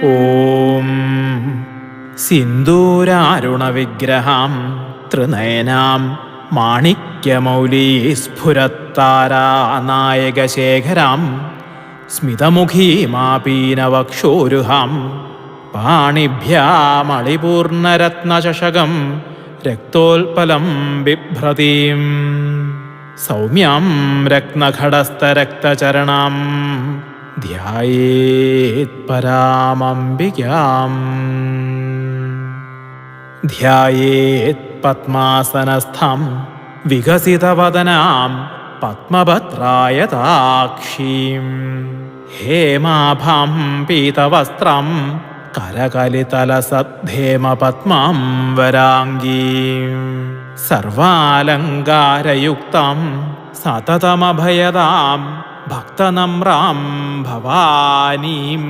ഓം സിന്ദൂരാരുണവിഗ്രഹാം ത്രിനയനാം മാണിക്യമൗലീസ്ഫുരത്താരാനായകശേഖരാം സ്മിതമുഖീമാപീനവക്ഷോരുഹാം പാണിഭ്യാമളിപൂർണരത്നചഷകം രക്തോൽപലം ബിഭ്രതീം സൗമ്യാം രത്നഘടസ്ഥരക്തചരണാം ധ്യായേത് പരാമംബികാം ധ്യായേത് പദ്മാസനസ്ഥം വികസിതവദനാം പദ്മഭദ്രായതാക്ഷീം ഹേമാഭാം പീതവസ്ത്രം കരകലിതലസദ്ധേമപദ്മാം വരാംഗീം സർവാലങ്കാരയുക്തം സതതമഭയദാം ഭക്തനമ്രാം ഭവാനീം